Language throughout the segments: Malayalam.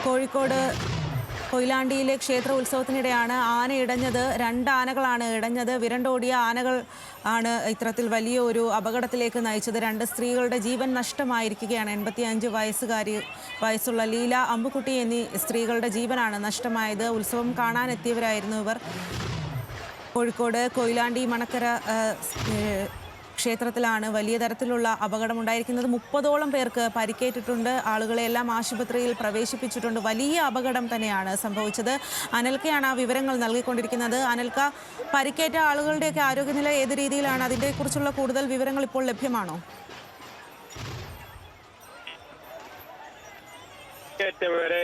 കോഴിക്കോട് കൊയിലാണ്ടിയിലെ ക്ഷേത്ര ഉത്സവത്തിനിടെയാണ് ആന ഇടഞ്ഞത്. രണ്ട് ആനകളാണ് ഇടഞ്ഞത്. വിരണ്ടോടിയ ആനകൾ ആണ് ഇത്തരത്തിൽ വലിയ ഒരു അപകടത്തിലേക്ക് നയിച്ചത്. രണ്ട് സ്ത്രീകളുടെ ജീവൻ നഷ്ടമായിരിക്കുകയാണ്. 85 വയസ്സുള്ള ലീല, അമ്പുക്കുട്ടി എന്നീ സ്ത്രീകളുടെ ജീവനാണ് നഷ്ടമായത്. ഉത്സവം കാണാനെത്തിയവരായിരുന്നു ഇവർ. കോഴിക്കോട് കൊയിലാണ്ടി മണക്കര ക്ഷേത്രത്തിലാണ് വലിയ തരത്തിലുള്ള അപകടമുണ്ടായിരിക്കുന്നത്. 30ഓളം പേർക്ക് പരിക്കേറ്റിട്ടുണ്ട്. ആളുകളെല്ലാം ആശുപത്രിയിൽ പ്രവേശിപ്പിച്ചിട്ടുണ്ട്. വലിയ അപകടം തന്നെയാണ് സംഭവിച്ചത്. അനൽക്കയാണ് ആ വിവരങ്ങൾ നൽകിക്കൊണ്ടിരിക്കുന്നത്. അനൽക്ക, പരിക്കേറ്റ ആളുകളുടെയൊക്കെ ആരോഗ്യനില ഏത് രീതിയിലാണ്? അതിനെക്കുറിച്ചുള്ള കൂടുതൽ വിവരങ്ങൾ ഇപ്പോൾ ലഭ്യമാണോ? വരെ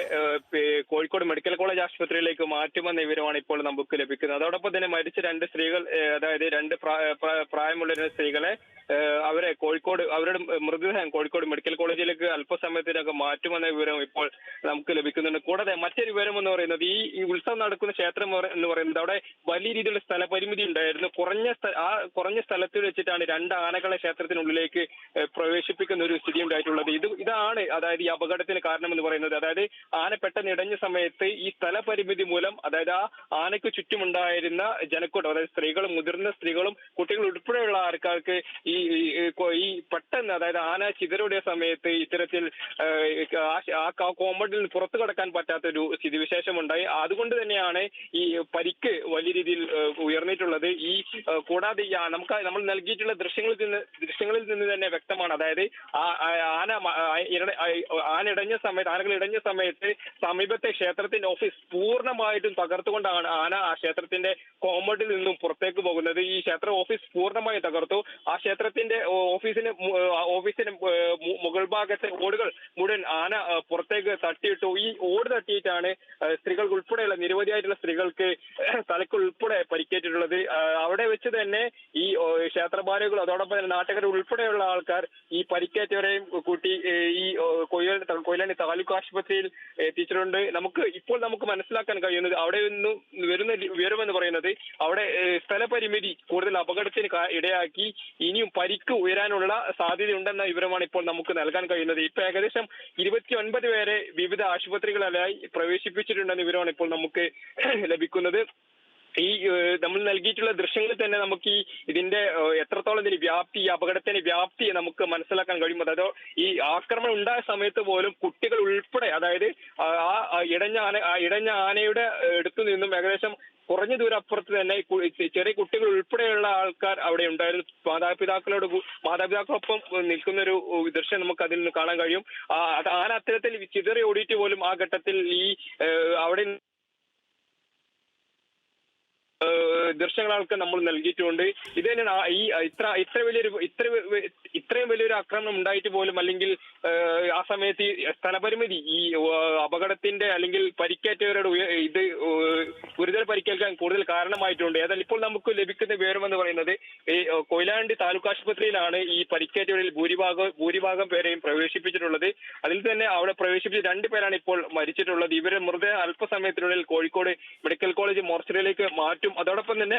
കോഴിക്കോട് മെഡിക്കൽ കോളേജ് ആശുപത്രിയിലേക്ക് മാറ്റുമെന്ന വിവരമാണ് ഇപ്പോൾ നമുക്ക് ലഭിക്കുന്നത്. അതോടൊപ്പം തന്നെ മരിച്ച രണ്ട് സ്ത്രീകൾ, അതായത് രണ്ട് പ്രായമുള്ള സ്ത്രീകളെ അവരെ അവരുടെ മൃതദേഹം കോഴിക്കോട് മെഡിക്കൽ കോളേജിലേക്ക് അല്പസമയത്തിനകം മാറ്റുമെന്ന വിവരം ഇപ്പോൾ നമുക്ക് ലഭിക്കുന്നുണ്ട്. കൂടാതെ മറ്റൊരു വിവരം എന്ന് പറയുന്നത്, ഈ ഉത്സവം നടക്കുന്ന ക്ഷേത്രം എന്ന് പറയുന്നത് അവിടെ വലിയ രീതിയിലുള്ള സ്ഥലപരിമിതി ഉണ്ടായിരുന്നു. കുറഞ്ഞ സ്ഥലത്തിൽ വെച്ചിട്ടാണ് രണ്ട് ആനകളെ ക്ഷേത്രത്തിനുള്ളിലേക്ക് പ്രവേശിപ്പിക്കുന്ന ഒരു സ്ഥിതി ഉണ്ടായിട്ടുള്ളത്. ഇതാണ് അതായത് ഈ അപകടത്തിന് കാരണമെന്ന് പറയുന്നത്. അതായത് ആന പെട്ടെന്ന് ഇടഞ്ഞ സമയത്ത് ഈ സ്ഥലപരിമിതി മൂലം, അതായത് ആ ആനയ്ക്ക് ചുറ്റുമുണ്ടായിരുന്ന ജനക്കൂട്ടം, അതായത് സ്ത്രീകളും മുതിർന്ന സ്ത്രീകളും കുട്ടികൾ ഉൾപ്പെടെയുള്ള ആൾക്കാർക്ക് ഈ പെട്ടെന്ന്, അതായത് ആന ചിതറോടിയ സമയത്ത് ഇത്തരത്തിൽ ആ കോമ്പൗണ്ടിൽ നിന്ന് പുറത്തു കടക്കാൻ പറ്റാത്തൊരു സ്ഥിതിവിശേഷം ഉണ്ടായി. അതുകൊണ്ട് തന്നെയാണ് ഈ പരിക്ക് വലിയ രീതിയിൽ ഉയർന്നിട്ടുള്ളത്. കൂടാതെ നമ്മൾ നൽകിയിട്ടുള്ള ദൃശ്യങ്ങളിൽ നിന്ന് തന്നെ വ്യക്തമാണ്. അതായത് ആനകൾ ഇടഞ്ഞ സമയത്ത് സമീപത്തെ ക്ഷേത്രത്തിന്റെ ഓഫീസ് പൂർണ്ണമായിട്ടും തകർത്തുകൊണ്ടാണ് ആന ആ ക്ഷേത്രത്തിന്റെ കോമ്പൗണ്ടിൽ നിന്നും പുറത്തേക്ക് പോകുന്നത്. ഈ ക്ഷേത്ര ഓഫീസ് പൂർണ്ണമായും തകർത്തു. ആ ക്ഷേത്രത്തിന്റെ ഓഫീസിന് മുകൾ ഭാഗത്തെ ഓടുകൾ മുഴുവൻ ആന പുറത്തേക്ക് തട്ടിയിട്ടു. ഈ ഓട് തട്ടിയിട്ടാണ് സ്ത്രീകൾക്ക് ഉൾപ്പെടെയുള്ള നിരവധിയായിട്ടുള്ള സ്ത്രീകൾക്ക് തലക്കുൾപ്പെടെ പരിക്കേറ്റിട്ടുള്ളത്. അവിടെ വെച്ച് തന്നെ ഈ ക്ഷേത്രഭാരകൾ, അതോടൊപ്പം തന്നെ നാട്ടുകാർ ഉൾപ്പെടെയുള്ള ആൾക്കാർ ഈ പരിക്കേറ്റവരെയും കൂട്ടി ഈ കൊയിലാണ്ടി താലൂക്ക് ആശുപത്രിയിൽ എത്തിച്ചിട്ടുണ്ട്. ഇപ്പോൾ നമുക്ക് മനസ്സിലാക്കാൻ കഴിയുന്നത്, അവിടെ നിന്നും വരുന്ന വിവരമെന്ന് പറയുന്നത്, അവിടെ സ്ഥലപരിമിതി കൂടുതൽ അപകടത്തിന് ഇടയാക്കി ഇനിയും പരിക്ക് ഉയരാനുള്ള സാധ്യതയുണ്ടെന്ന വിവരമാണ് ഇപ്പോൾ നമുക്ക് നൽകാൻ കഴിയുന്നത്. ഇപ്പൊ ഏകദേശം 29 പേരെ വിവിധ ആശുപത്രികളിലായി പ്രവേശിപ്പിച്ചിട്ടുണ്ടെന്ന വിവരമാണ് ഇപ്പോൾ നമുക്ക് ലഭിക്കുന്നത്. നമ്മൾ നൽകിയിട്ടുള്ള ദൃശ്യങ്ങളിൽ തന്നെ നമുക്ക് ഇതിന്റെ എത്രത്തോളം ഈ അപകടത്തിന്റെ വ്യാപ്തി നമുക്ക് മനസ്സിലാക്കാൻ കഴിയും. അതായത് ഈ ആക്രമണം ഉണ്ടായ സമയത്ത് പോലും കുട്ടികൾ ഉൾപ്പെടെ, അതായത് ഇടഞ്ഞ ആനയുടെ അടുത്തു നിന്നും ഏകദേശം കുറഞ്ഞ ദൂരം അപ്പുറത്ത് തന്നെ ചെറിയ കുട്ടികൾ ഉൾപ്പെടെയുള്ള ആൾക്കാർ അവിടെ ഉണ്ടായിരുന്നു. മാതാപിതാക്കളൊപ്പം നിൽക്കുന്ന ഒരു ദൃശ്യം നമുക്ക് അതിൽ നിന്ന് കാണാൻ കഴിയും. ആന അത്തരത്തിൽ ചിതറി ഓടിയിട്ട് പോലും ആ ഘട്ടത്തിൽ അവിടെ ദൃശ്യങ്ങളൊക്കെ നമ്മൾ നൽകിയിട്ടുണ്ട്. ഇത് തന്നെയാണ് ഇത്രയും വലിയൊരു ആക്രമണം ഉണ്ടായിട്ട് പോലും, അല്ലെങ്കിൽ ആ സമയത്ത് ഈ സ്ഥലപരിമിതി ഈ അപകടത്തിന്റെ അല്ലെങ്കിൽ പരിക്കേറ്റവരുടെ ഗുരുതര പരിക്കേൽക്കാൻ കൂടുതൽ കാരണമായിട്ടുണ്ട്. ഏതായാലും ഇപ്പോൾ നമുക്ക് ലഭിക്കുന്ന വിവരമെന്ന് പറയുന്നത്, ഈ കൊയിലാണ്ടി താലൂക്ക് ആശുപത്രിയിലാണ് ഈ പരിക്കേറ്റവരിൽ ഭൂരിഭാഗം പേരെയും പ്രവേശിപ്പിച്ചിട്ടുള്ളത്. അതിൽ തന്നെ അവിടെ പ്രവേശിപ്പിച്ച 2 പേരാണ് ഇപ്പോൾ മരിച്ചിട്ടുള്ളത്. ഇവരെ മൃതദേഹം അല്പസമയത്തിനുള്ളിൽ കോഴിക്കോട് മെഡിക്കൽ കോളേജ് മോർച്ചറിയിലേക്ക് മാറ്റും. അതോടൊപ്പം തന്നെ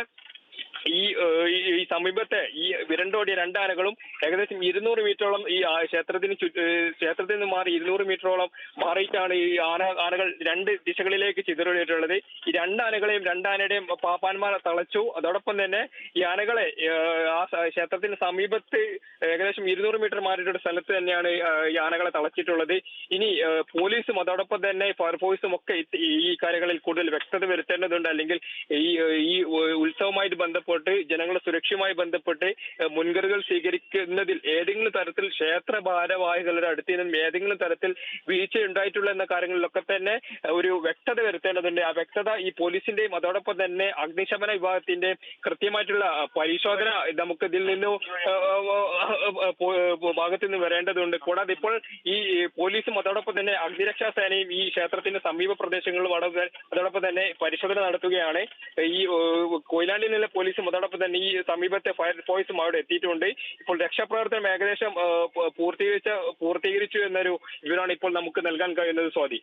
ഈ സമീപത്തെ ഈ വിരണ്ടോടിയ രണ്ടാനകളും ഏകദേശം 200 മീറ്ററോളം ഈ ക്ഷേത്രത്തിൽ നിന്ന് മാറി 200 മീറ്ററോളം മാറിയിട്ടാണ് ഈ ആനകൾ 2 ദിശകളിലേക്ക് ചിതറിയിട്ടുള്ളത്. ഈ രണ്ടാനയുടെയും പാപ്പാന്മാരെ തളച്ചു. അതോടൊപ്പം തന്നെ ഈ ആനകളെ ആ ക്ഷേത്രത്തിന് സമീപത്ത് ഏകദേശം 200 മീറ്റർ മാറിയിട്ടുള്ള സ്ഥലത്ത് തന്നെയാണ് ഈ ആനകളെ തളച്ചിട്ടുള്ളത്. ഇനി പോലീസും അതോടൊപ്പം തന്നെ ഫയർഫോഴ്സും ഒക്കെ ഈ കാര്യങ്ങളിൽ കൂടുതൽ വ്യക്തത വരുത്തേണ്ടതുണ്ട്. അല്ലെങ്കിൽ ഈ ഉത്സവവുമായിട്ട് ബന്ധപ്പെട്ട് ജനങ്ങളുടെ സുരക്ഷയുമായി ബന്ധപ്പെട്ട് മുൻകരുതൽ സ്വീകരിക്കുന്നതിൽ ഏതെങ്കിലും തരത്തിൽ ക്ഷേത്ര ഭാരവാഹികളുടെ അടുത്ത് നിന്നും ഏതെങ്കിലും തരത്തിൽ വീഴ്ച ഉണ്ടായിട്ടുള്ള എന്ന കാര്യങ്ങളിലൊക്കെ തന്നെ ഒരു വ്യക്തത വരുത്തേണ്ടതുണ്ട്. ആ വ്യക്തത ഈ പോലീസിന്റെയും അതോടൊപ്പം തന്നെ അഗ്നിശമന വിഭാഗത്തിന്റെ കൃത്യമായിട്ടുള്ള പരിശോധന നമുക്ക് ഇതിൽ നിന്നും ഭാഗത്തു നിന്ന് വരേണ്ടതുണ്ട്. കൂടാതെ ഇപ്പോൾ ഈ പോലീസും അതോടൊപ്പം തന്നെ അഗ്നിരക്ഷാ സേനയും ഈ ക്ഷേത്രത്തിന്റെ സമീപ പ്രദേശങ്ങളിലും അതോടൊപ്പം തന്നെ പരിശോധന നടത്തുകയാണ്. ഈ കൊയിലാണ്ടിയിൽ നിന്നുള്ള പോലീസും അതോടൊപ്പം തന്നെ ഈ സമീപത്തെ ഫയർഫോഴ്സും അവിടെ എത്തിയിട്ടുണ്ട്. ഇപ്പോൾ രക്ഷാപ്രവർത്തനം ഏകദേശം പൂർത്തീകരിച്ചു എന്നൊരു വിവരമാണ് ഇപ്പോൾ നമുക്ക് നൽകാൻ കഴിയുന്നത്. സ്വാതി.